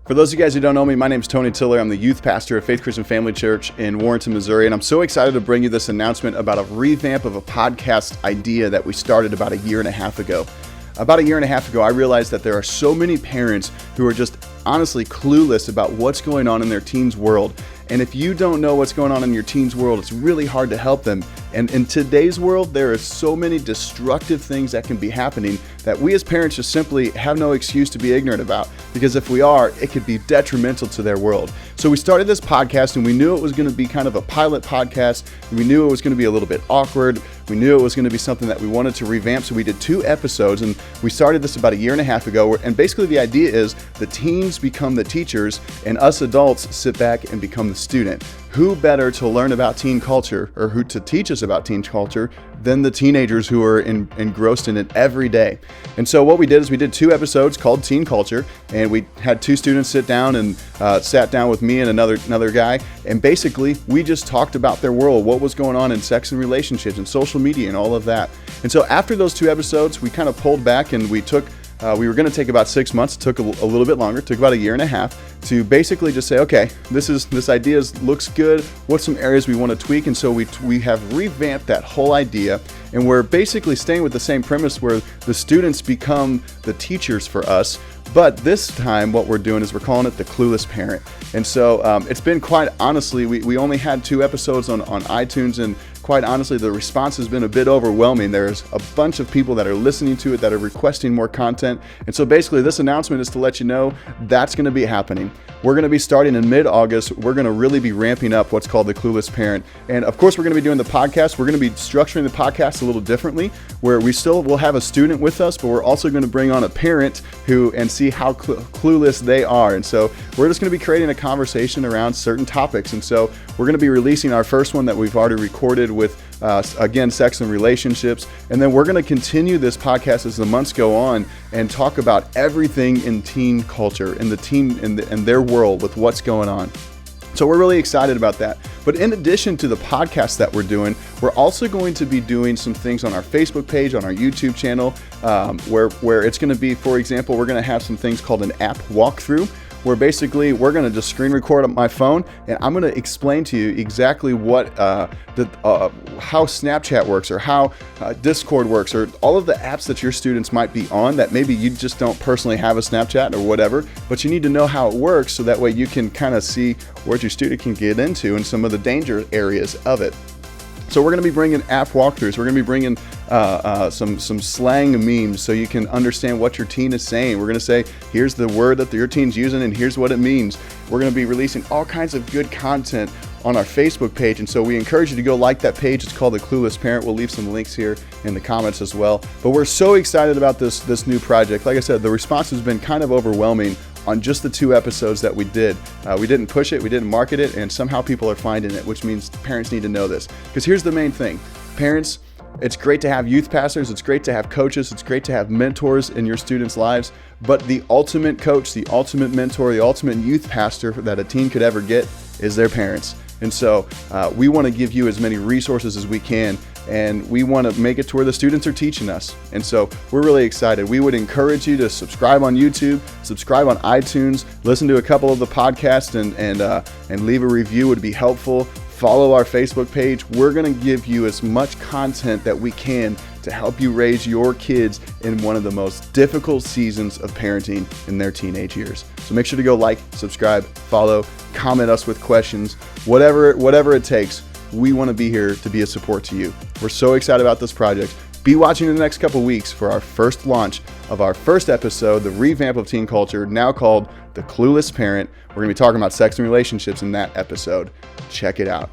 For those of you guys who don't know me, my name is Tony Tiller. I'm the youth pastor at Faith Christian Family Church in Warrenton, Missouri, and I'm so excited to bring you this announcement about a revamp of a podcast idea that we started about a year and a half ago. About a year and a half ago, I realized that there are so many parents who are just honestly clueless about what's going on in their teens' world. And if you don't know what's going on in your teens' world, it's really hard to help them. And in today's world, there are so many destructive things that can be happening that we as parents just simply have no excuse to be ignorant about. Because if we are, it could be detrimental to their world. So we started this podcast and we knew it was going to be kind of a pilot podcast. We knew it was going to be a little bit awkward. We knew it was going to be something that we wanted to revamp. So we did 2 episodes and we started this about a year and a half ago. And basically the idea is the teens become the teachers and us adults sit back and become the student. Who better to learn about teen culture or who to teach us about teen culture than the teenagers who are engrossed in it every day? And so what we did is we did 2 episodes called Teen Culture, and we had 2 students sit down and sat down with me and another guy, and basically we just talked about their world, what was going on in sex and relationships and social media and all of that. And so after those 2 episodes, we kind of pulled back and we were going to take about 6 months. It took a little bit longer. It took about a year and a half to basically just say, okay, this idea looks good. What's some areas we want to tweak? And so we have revamped that whole idea, and we're basically staying with the same premise where the students become the teachers for us. But this time what we're doing is we're calling it the Clueless Parent. And so it's been quite honestly, we only had 2 episodes on iTunes, and quite honestly, the response has been a bit overwhelming. There's a bunch of people that are listening to it that are requesting more content. And so basically this announcement is to let you know that's going to be happening. We're going to be starting in mid-August. We're going to really be ramping up what's called the Clueless Parent. And of course, we're going to be doing the podcast. We're going to be structuring the podcast a little differently, where we still will have a student with us, but we're also going to bring on a parent and see how clueless they are. And so we're just going to be creating a conversation around certain topics. And so we're going to be releasing our first one that we've already recorded with, again, sex and relationships. And then we're going to continue this podcast as the months go on and talk about everything in teen culture, in the teen, in their world with what's going on. So we're really excited about that. But in addition to the podcast that we're doing, we're also going to be doing some things on our Facebook page, on our YouTube channel, where it's going to be, for example, we're going to have some things called an app walkthrough, where basically we're going to just screen record on my phone, and I'm going to explain to you exactly what how Snapchat works, or how Discord works, or all of the apps that your students might be on that maybe you just don't personally have a Snapchat or whatever, but you need to know how it works so that way you can kind of see what your student can get into and some of the danger areas of it. So we're going to be bringing app walkthroughs. We're going to be bringing some slang memes so you can understand what your teen is saying. We're going to say, here's the word that your teen's using and here's what it means. We're going to be releasing all kinds of good content on our Facebook page. And so we encourage you to go like that page. It's called the Clueless Parent. We'll leave some links here in the comments as well. But we're so excited about this new project. Like I said, the response has been kind of overwhelming on just the 2 episodes that we did. We didn't push it, we didn't market it, and somehow people are finding it, which means parents need to know this. Because here's the main thing. Parents, it's great to have youth pastors, it's great to have coaches, it's great to have mentors in your students' lives, but the ultimate coach, the ultimate mentor, the ultimate youth pastor that a teen could ever get is their parents. And so we want to give you as many resources as we can, and we want to make it to where the students are teaching us. And so we're really excited. We would encourage you to subscribe on YouTube, subscribe on iTunes, listen to a couple of the podcasts, and leave a review would be helpful. Follow our Facebook page. We're going to give you as much content that we can to help you raise your kids in one of the most difficult seasons of parenting in their teenage years. So make sure to go like, subscribe, follow, comment us with questions, whatever it takes. We want to be here to be a support to you. We're so excited about this project. Be watching in the next couple weeks for our first launch of our first episode, the revamp of teen culture, now called The Clueless Parent. We're going to be talking about sex and relationships in that episode. Check it out.